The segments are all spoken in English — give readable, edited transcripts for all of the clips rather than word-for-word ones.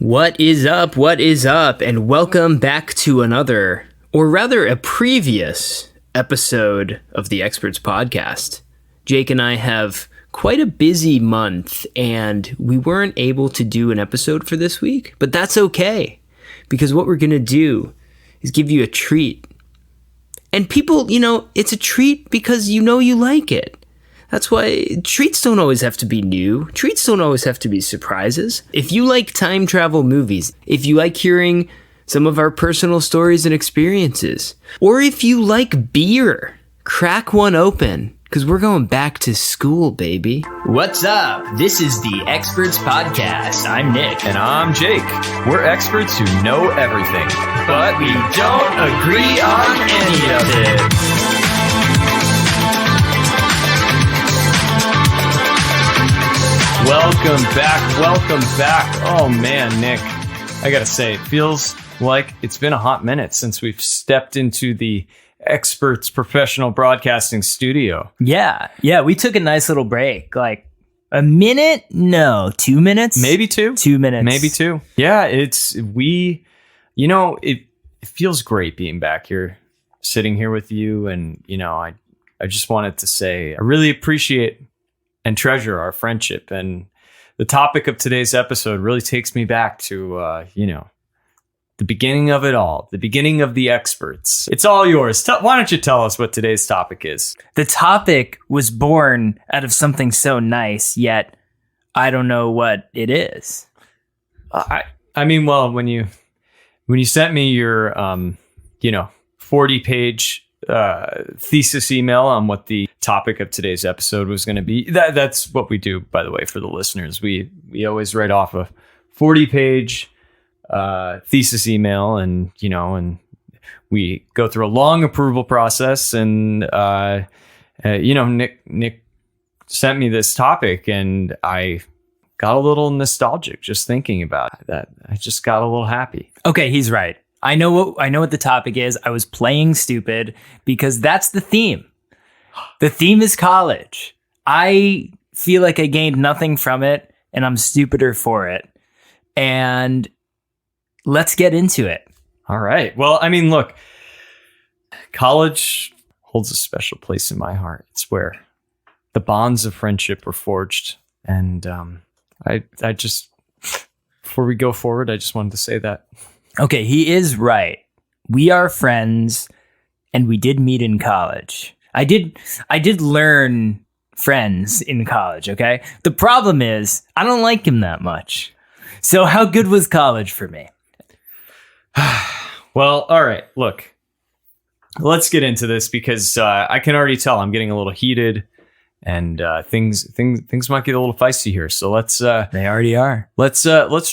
What is up? What is up? And welcome back to another, or rather a previous episode of the Experts Podcast. Jake and I have quite a busy month and we weren't able to do an episode for this week, but that's okay because what we're going to do is give you a treat. And people, it's a treat because you like it. That's why treats don't always have to be new. Treats don't always have to be surprises. If you like time travel movies, if you like hearing some of our personal stories and experiences, or if you like beer, crack one open, because we're going back to school, baby. What's up? This is the Experts Podcast. I'm Nick. And I'm Jake. We're experts who know everything, but we don't agree on any of it. Welcome back. Oh man, Nick, I gotta say, it feels like it's been a hot minute since we've stepped into the Experts Professional Broadcasting Studio. Yeah, we took a nice little break, like a minute? No, 2 minutes? Maybe two. 2 minutes. Maybe two. Yeah, it feels great being back here, sitting here with you, and I just wanted to say I really appreciate and treasure our friendship. And the topic of today's episode really takes me back to, the beginning of it all, the beginning of the experts. It's all yours. Why don't you tell us what today's topic is? The topic was born out of something so nice, yet I don't know what it is. I mean, well, when you sent me your, 40-page thesis email on what the topic of today's episode was going to be. That's what we do, by the way, for the listeners. We always write off a 40-page thesis email, and we go through a long approval process. And Nick sent me this topic, and I got a little nostalgic just thinking about that. I just got a little happy. Okay, he's right. I know what the topic is. I was playing stupid because that's the theme. The theme is college. I feel like I gained nothing from it, and I'm stupider for it. And let's get into it. All right. Well, I mean, look, college holds a special place in my heart. It's where the bonds of friendship were forged. And I just, before we go forward, I just wanted to say that. Okay, he is right. We are friends, and we did meet in college. I did learn friends in college, okay? The problem is, I don't like him that much. So how good was college for me? Well, all right, look. Let's get into this because I can already tell I'm getting a little heated. And things might get a little feisty here. So let's they already are. Let's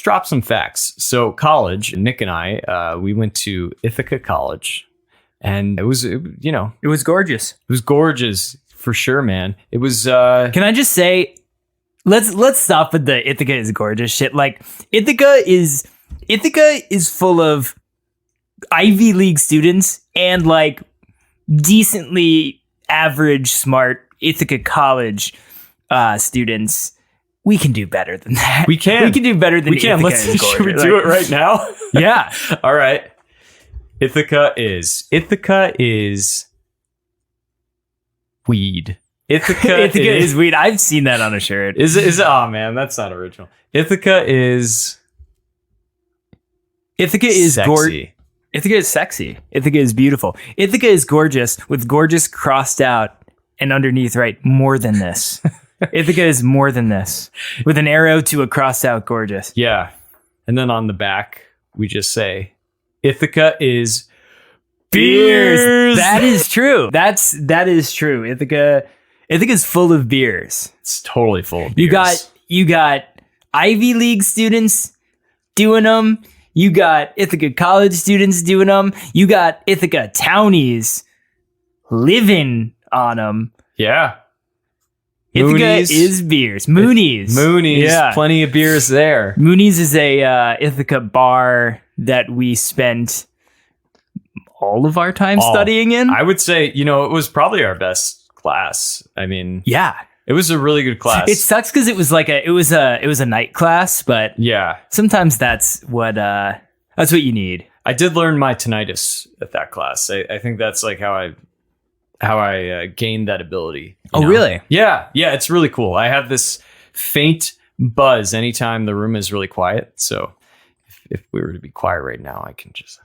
drop some facts. So college, Nick and I, we went to Ithaca College, and it was gorgeous. It was gorgeous for sure, man. It was. Can I just say, let's stop with the Ithaca is gorgeous shit. Like Ithaca is full of Ivy League students and like decently average, smart Ithaca College students. We can do better than that. We can do better than Ithaca. Should we do it right now? Yeah. All right. Ithaca is weed. Ithaca is weed. I've seen that on a shirt. Is oh man, that's not original. Ithaca is sexy. Ithaca is sexy. Ithaca is beautiful. Ithaca is gorgeous with gorgeous crossed out. And underneath, right, more than this. Ithaca is more than this. With an arrow to a crossed out gorgeous. Yeah. And then on the back, we just say, Ithaca is beers. That is true. That is true. Ithaca is full of beers. It's totally full of beers. You got Ivy League students doing them. You got Ithaca College students doing them. You got Ithaca townies living on them. Yeah. Ithaca is beers. Mooney's. Yeah. Plenty of beers there. Mooney's is a Ithaca bar that we spent all of our time studying in. I would say, it was probably our best class. I mean, yeah. It was a really good class. It sucks because it was a night class, but yeah. sometimes that's what you need. I did learn my tinnitus at that class. I think that's like how I gained that ability. Oh, really? Yeah. Yeah. It's really cool. I have this faint buzz anytime the room is really quiet. So if we were to be quiet right now, I can just,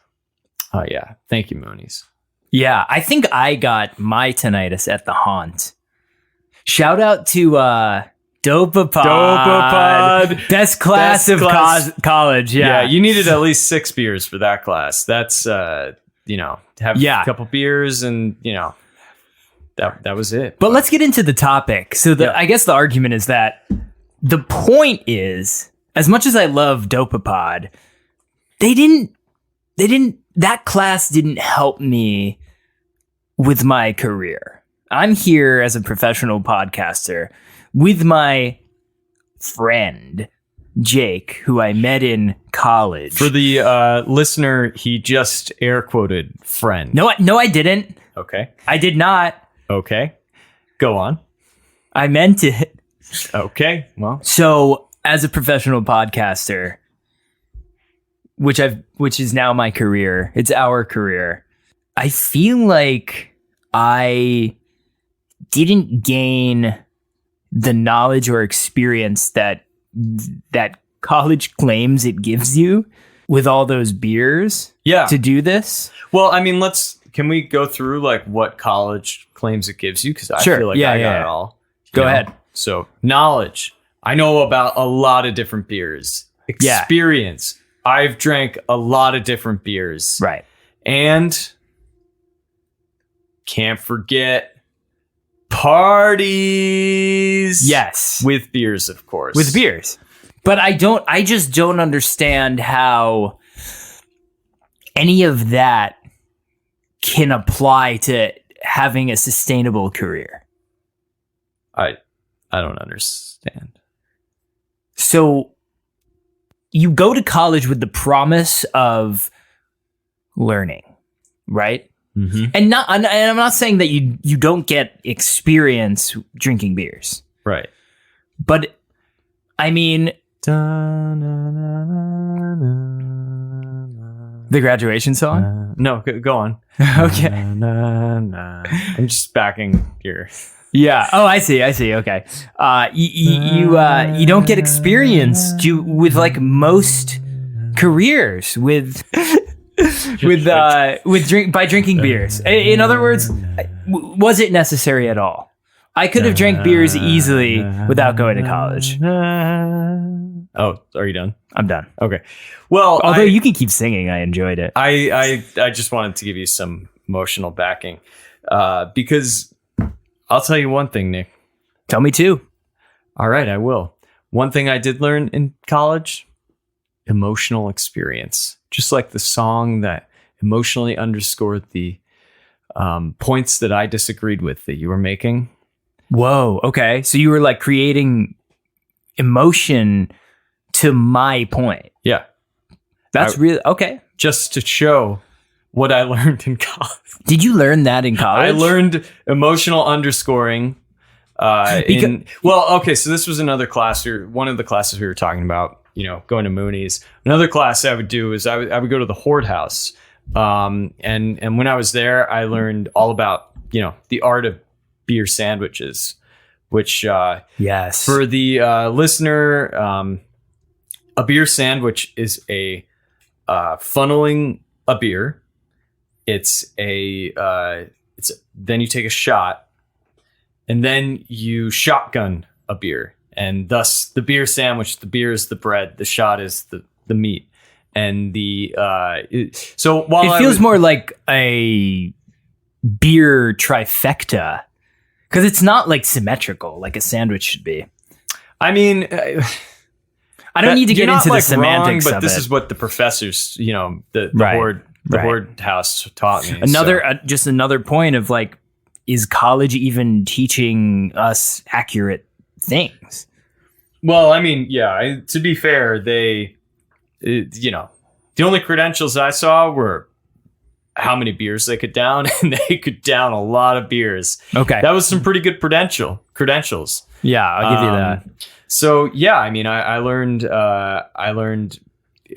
oh yeah. Thank you, Moonies. Yeah. I think I got my tinnitus at the Haunt. Shout out to Dopapod. Best class of college. Yeah. You needed at least 6 beers for that class. That's, have a couple beers and, that was it. But let's get into the topic. So I guess the argument is that the point is, as much as I love Dopapod, that class didn't help me with my career. I'm here as a professional podcaster with my friend, Jake, who I met in college. For the listener, he just air quoted friend. No, I didn't. Okay. I did not. Okay. Go on. I meant it. Okay. Well. So, as a professional podcaster, which is now my career, it's our career, I feel like I didn't gain the knowledge or experience that college claims it gives you with all those beers to do this. Well, I mean, can we go through like what college claims it gives you? Because I feel like I got it all. Go ahead. So knowledge. I know about a lot of different beers. Experience. I've drank a lot of different beers. Right. And can't forget parties. Yes. With beers, of course. With beers. But I just don't understand how any of that can apply to having a sustainable career. I don't understand. So you go to college with the promise of learning, right? Mm-hmm. And I'm not saying that you don't get experience drinking beers. Right. But I mean, the graduation song? No, go on. Okay. I'm just backing your. Yeah. Oh, I see. Okay. You don't get experience with like most careers with drinking beers. In other words, was it necessary at all? I could have drank beers easily without going to college. Oh, are you done? I'm done. Okay. Well, although you can keep singing, I enjoyed it. I just wanted to give you some emotional backing because I'll tell you one thing, Nick. Tell me too. All right, I will. One thing I did learn in college, emotional experience. Just like the song that emotionally underscored the points that I disagreed with that you were making. Whoa. Okay. So you were like creating emotion to my point. Yeah. That's really okay. Just to show what I learned in college. Did you learn that in college? I learned emotional underscoring. So this was another class, or one of the classes we were talking about, going to Mooney's. Another class I would do is I would go to the Horde House. And when I was there, I learned all about, the art of beer sandwiches, which, yes, for the listener, a beer sandwich is a funneling a beer. Then you take a shot, and then you shotgun a beer, and thus the beer sandwich. The beer is the bread, the shot is the meat, and so while it feels more like a beer trifecta because it's not like symmetrical like a sandwich should be. I mean, I don't need to get into the semantics wrong, but of this it. is what the professors, the Right. Horde House taught me. Just another point of like, is college even teaching us accurate things? Well, I mean, yeah. To be fair, the only credentials I saw were how many beers they could down, and they could down a lot of beers. Okay. That was some pretty good credentials. Yeah, I'll give you that. So yeah, I mean, I learned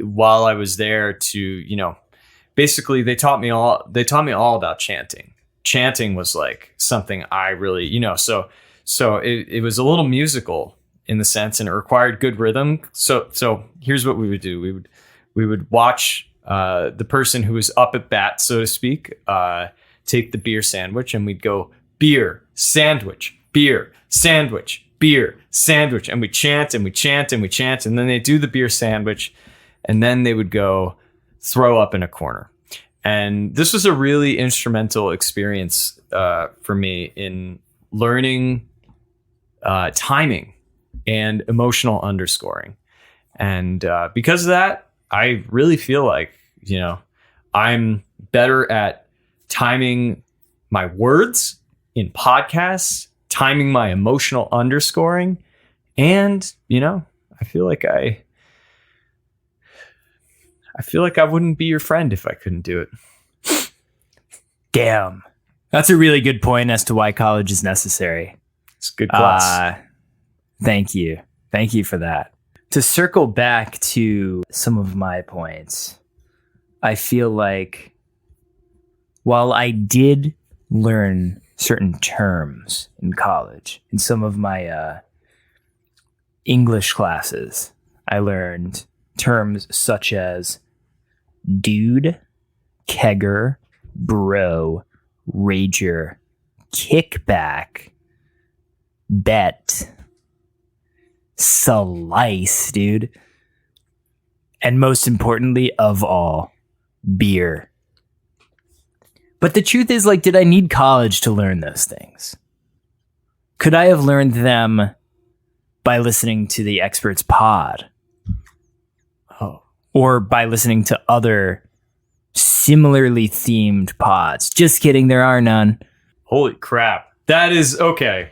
while I was there to, basically they taught me all about chanting. Chanting was like something I really, so it was a little musical in the sense, and it required good rhythm. So here's what we would do. We would watch the person who was up at bat, so to speak, take the beer sandwich, and we'd go beer, sandwich, beer, sandwich, beer, sandwich. And we chant and we chant and we chant. And then they do the beer sandwich, and then they would go throw up in a corner. And this was a really instrumental experience for me in learning timing and emotional underscoring. And because of that, I really feel like, I'm better at timing my words in podcasts, timing my emotional underscoring. And, I feel like I wouldn't be your friend if I couldn't do it. Damn. That's a really good point as to why college is necessary. It's a good class. Thank you. Thank you for that. To circle back to some of my points, I feel like while I did learn certain terms in college, in some of my English classes, I learned terms such as dude, kegger, bro, rager, kickback, bet, slice, dude. And most importantly of all, beer. But the truth is, like, did I need college to learn those things? Could I have learned them by listening to the Experts Pod? Oh. Or by listening to other similarly themed pods? Just kidding, there are none. Holy crap. That is okay.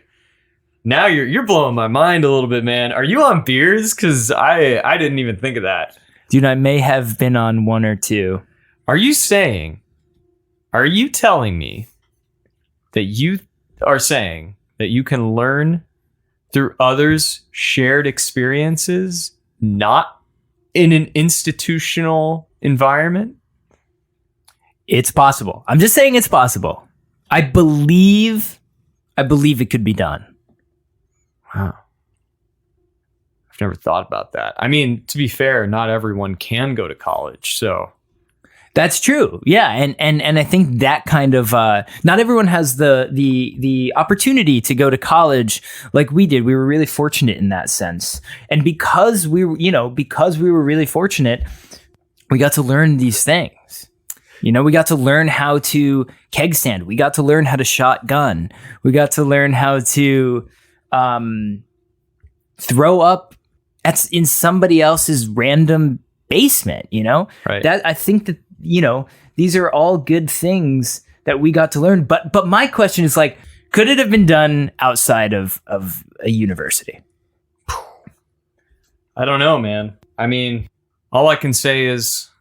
Now you're blowing my mind a little bit, man. Are you on beers? Because I didn't even think of that. Dude, I may have been on one or two. Are you telling me that you are saying that you can learn through others' shared experiences, not in an institutional environment? It's possible. I'm just saying it's possible. I believe it could be done. Wow. I've never thought about that. I mean, to be fair, not everyone can go to college, so that's true. Yeah, and I think that kind of not everyone has the opportunity to go to college like we did. We were really fortunate in that sense, and because we were really fortunate, we got to learn these things. We got to learn how to keg stand. We got to learn how to shotgun. We got to learn how to throw up in somebody else's random basement. Right. That I think that. These are all good things that we got to learn. But my question is, like, could it have been done outside of a university? I don't know, man. I mean, all I can say is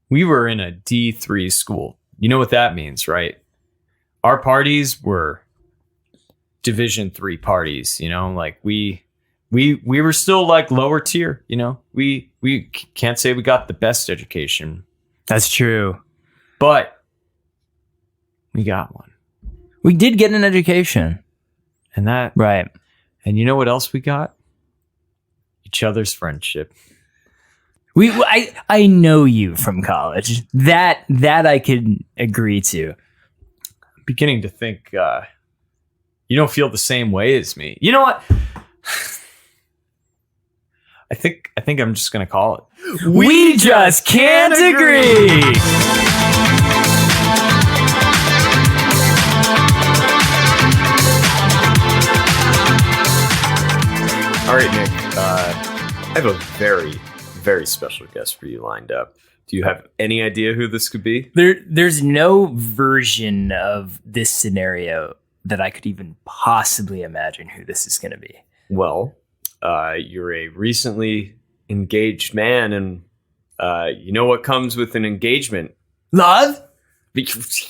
we were in a D3 school. You know what that means, right? Our parties were Division 3 parties, like we were still like lower tier, we can't say we got the best education. That's true. But we got one. We did get an education. And that, right. And you know what else we got? Each other's friendship. I know you from college. That I could agree to. I'm beginning to think you don't feel the same way as me. You know what? I think I'm just gonna call it. We just can't agree. All right, Nick. I have a very, very special guest for you lined up. Do you have any idea who this could be? There's no version of this scenario that I could even possibly imagine who this is going to be. Well, you're a recently engaged man, and you know what comes with an engagement? Love?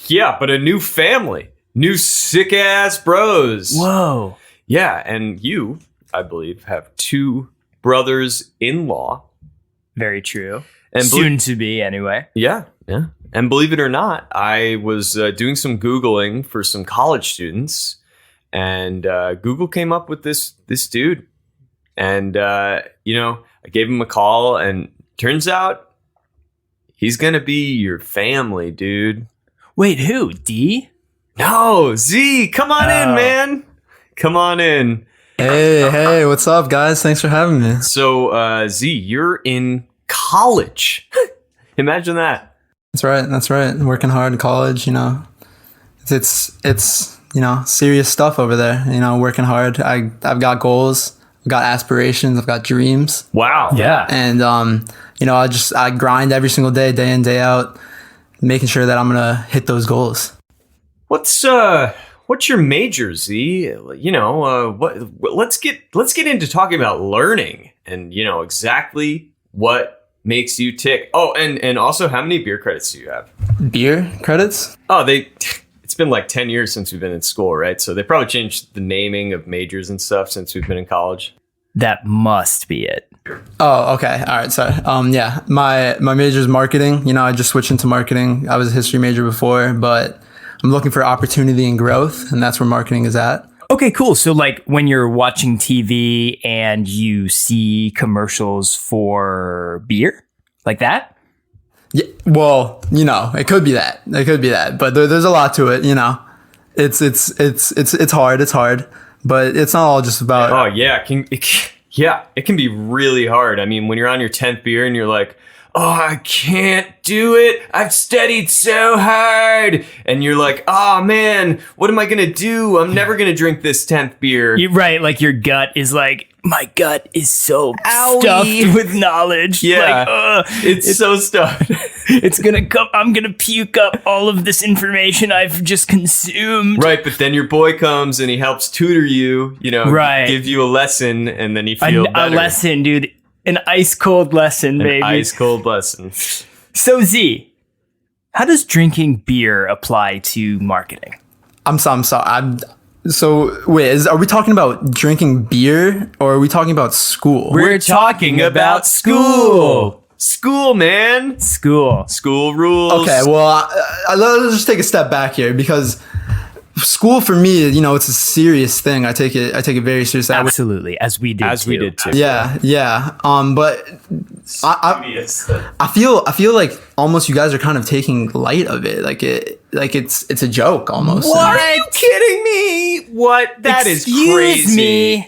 Yeah, but a new family. New sick ass bros. Whoa. Yeah, and you, I believe, have 2 brothers-in-law. Very true. And Soon to be, anyway. Yeah. And believe it or not, I was doing some Googling for some college students, and Google came up with this dude. And, I gave him a call, and turns out he's going to be your family, dude. Wait, who? D? No, Z, come on in, man. Come on in. Hey, what's up, guys? Thanks for having me. So, Z, you're in college. Imagine that. That's right. Working hard in college, it's serious stuff over there. Working hard. I've got goals, I've got aspirations, I've got dreams. Wow. Yeah. And I grind every single day in, day out, making sure that I'm gonna hit those goals. What's your major, Z? Let's get into talking about learning and exactly what makes you tick. Oh, and also, how many beer credits do you have? Beer credits? Oh, it's been like 10 years since we've been in school, right? So they probably changed the naming of majors and stuff since we've been in college. That must be it. Oh, okay. All right. Sorry. Yeah, my major is marketing. I just switched into marketing. I was a history major before, but I'm looking for opportunity and growth, and that's where marketing is at. Okay, cool. So like when you're watching TV and you see commercials for beer like that? Yeah, well, it could be that. But there's a lot to it, It's hard, but it's not all just about. Oh yeah, it can be really hard. I mean, when you're on your 10th beer and you're like, oh, I can't do it. I've studied so hard. And you're like, oh man, what am I going to do? I'm never going to drink this 10th beer. You're right. Like your gut is like, my gut is so Owie. stuffed with knowledge. Yeah. Like, it's so stuffed. I'm going to puke up all of this information I've just consumed. Right. But then your boy comes and he helps tutor you, Right. give you a lesson, and then you feel better. A lesson, dude. An ice cold lesson, baby. Ice cold lesson. So Z, how does drinking beer apply to marketing? I'm sorry. So wait, are we talking about drinking beer or are we talking about school? We're talking about school. School, man. School rules. Okay, well, let's just take a step back here because school for me, it's a serious thing. I take it very seriously. Absolutely, as we did too. Yeah. But I feel like almost you guys are kind of taking light of it. Like it's a joke almost. What? Are you kidding me? What? That is crazy. Me.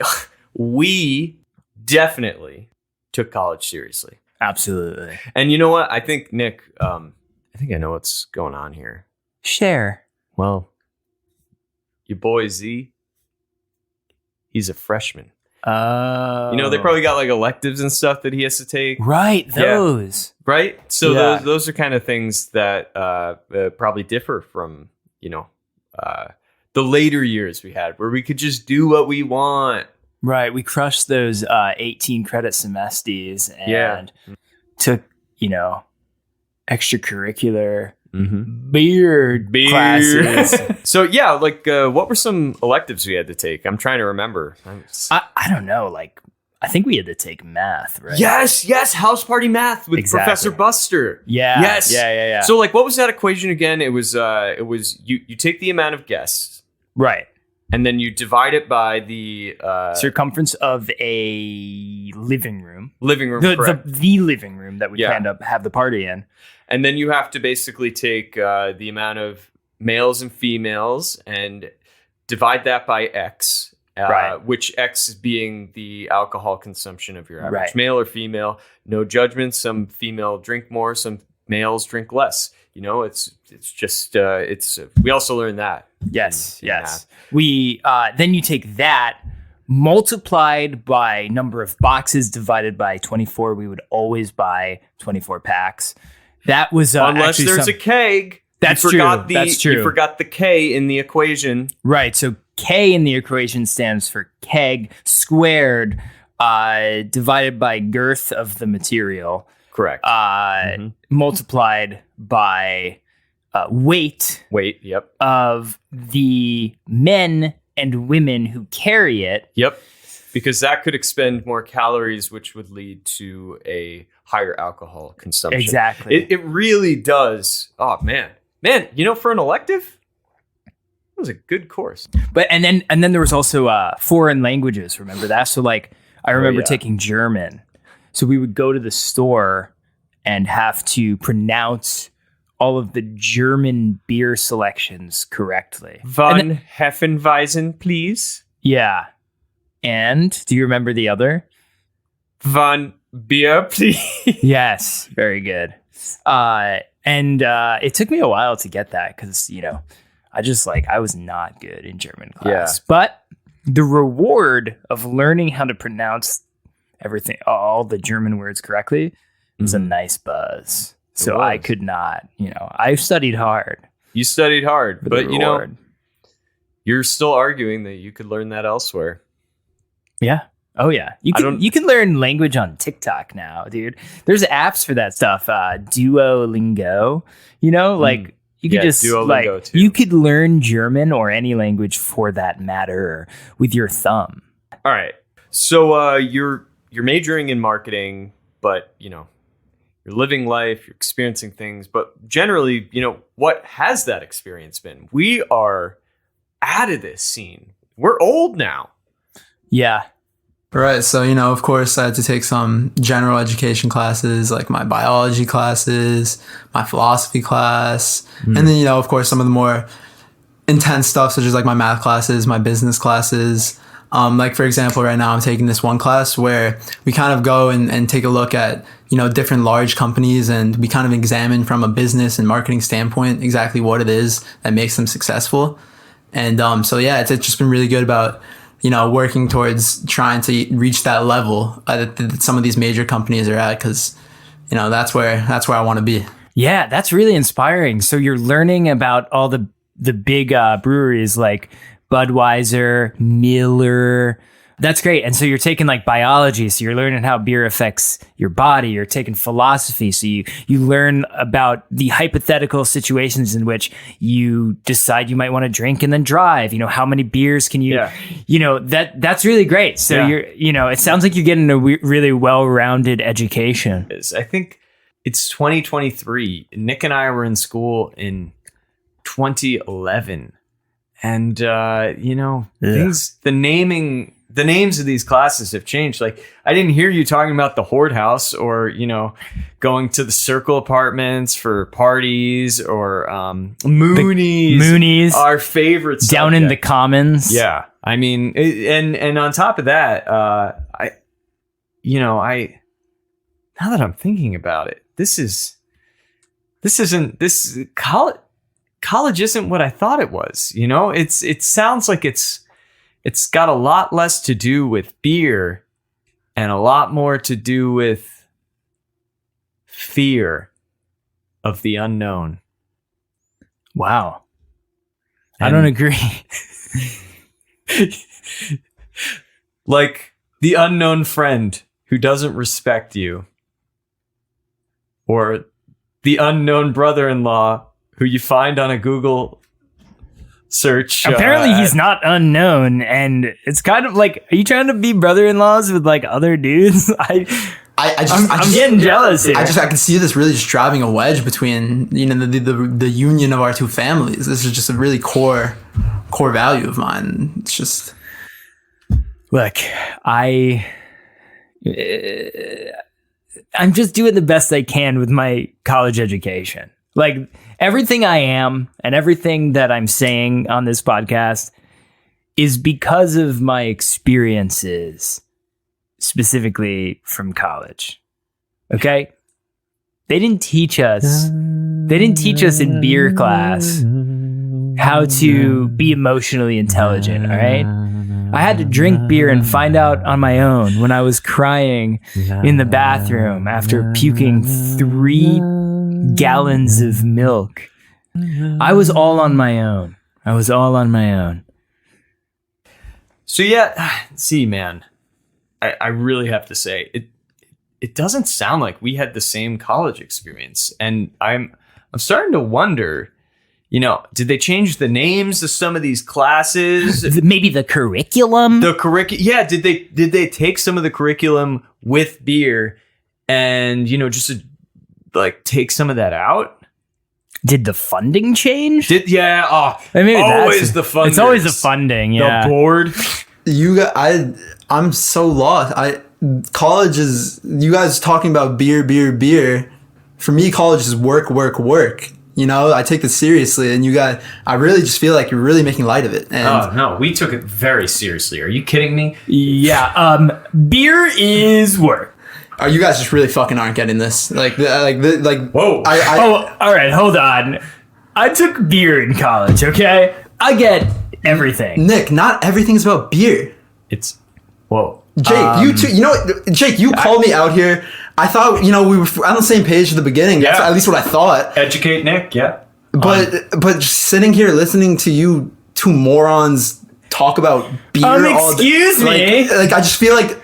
We definitely took college seriously. Absolutely. And you know what? I think, Nick, I know what's going on here. Share. Well, your boy Z, he's a freshman. They probably got like electives and stuff that he has to take. Right, those. Yeah. Right? So Yeah. those are kind of things that probably differ from, the later years we had where we could just do what we want. Right, we crushed those 18 credit semesters and took, extracurricular beer classes. So yeah, like what were some electives we had to take? I'm trying to remember. I don't know. Like, I think we had to take math, right? Yes, house party math with Exactly. Professor Buster. Yeah. Yes. Yeah. So like, what was that equation again? It was you take the amount of guests, Right. and then you divide it by the Circumference of a living room. living room. The correct. living room that we Yeah. planned to have the party in. And then you have to basically take the amount of males and females and divide that by X, Right. which X being the alcohol consumption of your average Right. male or female. No judgment. Some female drink more, some males drink less. It's just we also learned that. Yes. in Yes. We then you take that multiplied by number of boxes divided by 24. We would always buy 24 packs. That was Unless there's a keg. That's You forgot true. That's true. You forgot the K in the equation. right. So K in the equation stands for keg squared divided by girth of the material Correct. multiplied by weight Yep. of the men and women who carry it. Yep. Because that could expend more calories, which would lead to a higher alcohol consumption. Exactly. It really does. Oh, man. Man, for an elective, it was a good course. But and then there was also foreign languages. Remember that? So like I remember yeah. taking German. So we would go to the store and have to pronounce all of the German beer selections correctly. Von Heffenweisen, please. Yeah. And do you remember the other? Von Bier, please. Yes. Very good. And it took me a while to get that because, I was not good in German class. Yeah. But the reward of learning how to pronounce everything, all the German words correctly, was a nice buzz. So I could not, I studied hard. You studied hard, for the but reward. you're still arguing that you could learn that elsewhere. Yeah. Oh yeah. You can learn language on TikTok now, dude. There's apps for that stuff. Duolingo. You could just Duolingo too. you could learn German or any language for that matter with your thumb. All right. So you're majoring in marketing, but you're living life, you're experiencing things, but generally, what has that experience been? We are out of this scene. We're old now. Yeah. Right. So, of course, I had to take some general education classes, like my biology classes, my philosophy class, and then, of course, some of the more intense stuff, such as like my math classes, my business classes. Like, for example, right now I'm taking this one class where we kind of go and take a look at, different large companies, and we kind of examine from a business and marketing standpoint exactly what it is that makes them successful. And so, yeah, it's just been really good about working towards trying to reach that level that some of these major companies are at, because, that's where I want to be. Yeah, that's really inspiring. So you're learning about all the big breweries like Budweiser, Miller. That's great. And so you're taking like biology. So you're learning how beer affects your body. You're taking philosophy. So you learn about the hypothetical situations in which you decide you might want to drink and then drive. How many beers can you, that's really great. So it sounds like you're getting a really well-rounded education. I think it's 2023. Nick and I were in school in 2011. And, the names of these classes have changed. Like, I didn't hear you talking about the Horde House or, going to the Circle Apartments for parties or Moonies. Moonies. Our favorite subject. Down in the Commons. Yeah. I mean, and on top of that, now that I'm thinking about it, college isn't what I thought it was. It sounds like it's got a lot less to do with beer and a lot more to do with fear of the unknown. Wow. I don't agree. Like the unknown friend who doesn't respect you, or the unknown brother-in-law who you find on a Google search. Apparently he's not unknown, and it's kind of like, are you trying to be brother-in-laws with like other dudes? I'm getting jealous here. I can see this really just driving a wedge between the union of our two families. This is just a really core value of mine. It's just, look, I'm just doing the best I can with my college education. Like, everything I am and everything that I'm saying on this podcast is because of my experiences, specifically from college. Okay? They didn't teach us in beer class how to be emotionally intelligent, all right? I had to drink beer and find out on my own when I was crying in the bathroom after puking 3 gallons of milk. I was all on my own. So yeah, see, man, I really have to say it doesn't sound like we had the same college experience, and I'm starting to wonder did they change the names of some of these classes? Maybe the curriculum. Yeah, did they take some of the curriculum with beer and just like take some of that out? Did the funding change? Maybe always the funding. It's always the funding. Yeah, the board. I'm so lost. College is, you guys talking about beer. For me, college is work. I take this seriously, and I really just feel like you're really making light of it. And No, we took it very seriously. Are you kidding me? Yeah. Beer is work. Are you guys just really fucking aren't getting this? Whoa. All right. Hold on. I took beer in college. Okay, I get everything. Nick, not everything's about beer. It's whoa. Jake, you too. Jake, you called me out here. I thought, we were on the same page at the beginning. That's at least what I thought. Educate Nick, yeah. But just sitting here listening to you two morons talk about beer excuse me. Like I just feel like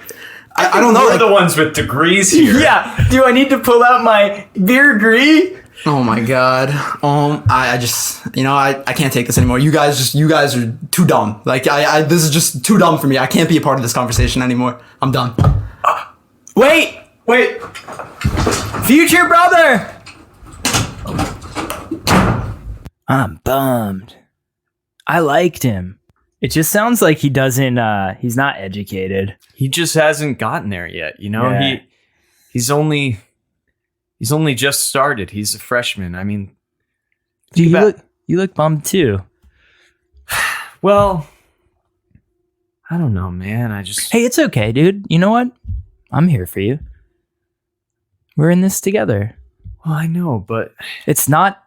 I don't know. We're the ones with degrees here. Yeah. Do I need to pull out my beer degree? Oh my god. I just I can't take this anymore. You guys are too dumb. Like this is just too dumb for me. I can't be a part of this conversation anymore. I'm done. Wait. Future brother. I'm bummed. I liked him. It just sounds like he doesn't he's not educated. He just hasn't gotten there yet, Yeah. He's only just started. He's a freshman. I mean, Dude, you look bummed too. well, I don't know, man. Hey, it's okay, dude. You know what? I'm here for you. We're in this together. Well, I know, but It's not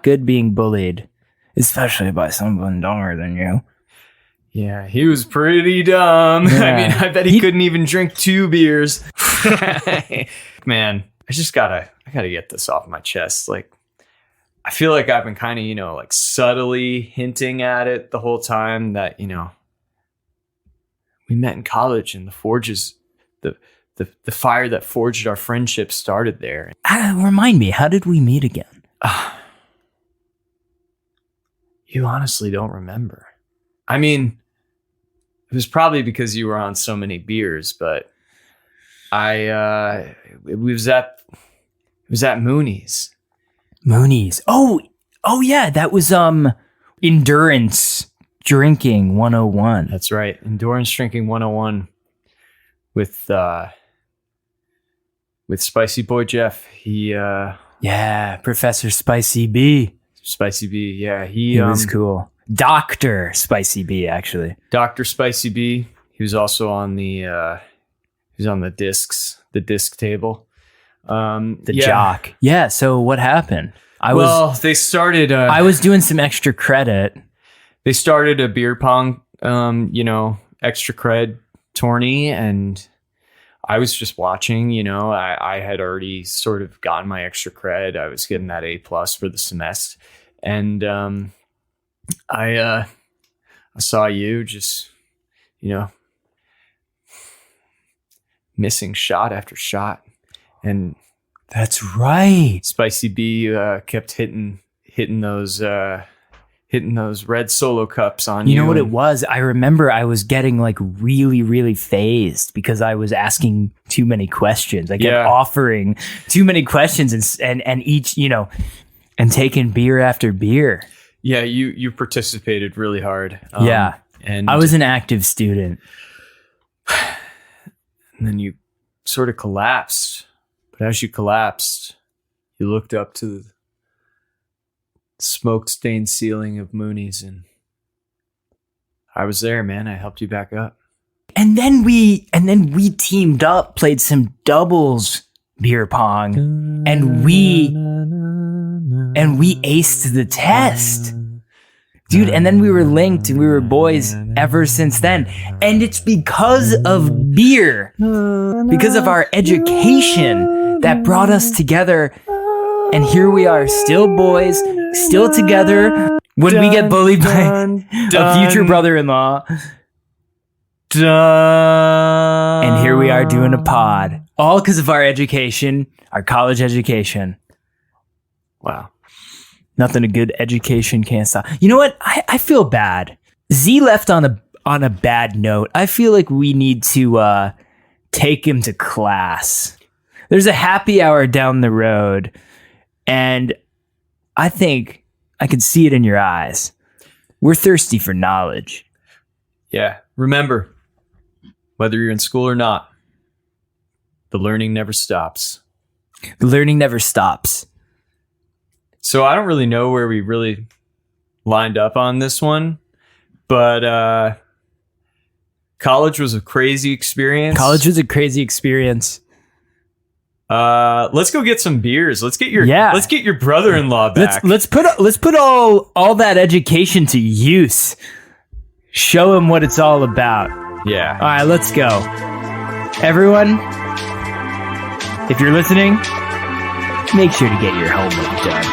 good being bullied, especially by someone dumber than you. yeah, he was pretty dumb. Yeah. I mean, I bet he couldn't even drink 2 beers. Man, I gotta get this off my chest. Like, I feel like I've been kind of, like subtly hinting at it the whole time that, we met in college and the fire that forged our friendship started there. Remind me, how did we meet again? You honestly don't remember. I mean, it was probably because you were on so many beers, but it was at Mooney's. Mooney's. Oh yeah, that was endurance drinking 101. That's right. Endurance drinking 101 with Spicy Boy Jeff. Yeah, Professor Spicy B. Spicy B, yeah. He was cool. Dr. Spicy B, actually. Dr. Spicy B. He was also on the disc table. Jock. Yeah, so what happened? They started I was doing some extra credit. They started a beer pong extra cred tourney, and I was just watching. I had already sort of gotten my extra cred. I was getting that A+ for the semester, and I saw you just missing shot after shot, and That's right. Spicy B kept hitting those red Solo cups on you. You know what it was? I remember I was getting like really, really phased because I was asking too many questions. I kept offering too many questions and each, and taking beer after beer. Yeah, you participated really hard. And I was an active student. And then you sort of collapsed. But as you collapsed, you looked up to the smoke-stained ceiling of Mooney's, and I was there, man. I helped you back up. And then we teamed up, played some doubles beer pong, and we aced the test. Dude, and then we were linked and we were boys ever since then. And it's because of beer, because of our education that brought us together. And here we are, still boys, still together. When we get bullied by a future brother-in-law. And here we are doing a pod. All because of our education, our college education. Wow. Nothing a good education can't stop. You know what? I feel bad. Z left on a bad note. I feel like we need to take him to class. There's a happy hour down the road, and I think I can see it in your eyes. We're thirsty for knowledge. Yeah. Remember, whether you're in school or not, the learning never stops. The learning never stops. So I don't really know where we really lined up on this one, but college was a crazy experience. College was a crazy experience. Let's go get some beers. Let's get your brother-in-law back. Let's put all that education to use. Show him what it's all about. Yeah. All right, let's go. Everyone, if you're listening, make sure to get your homework done.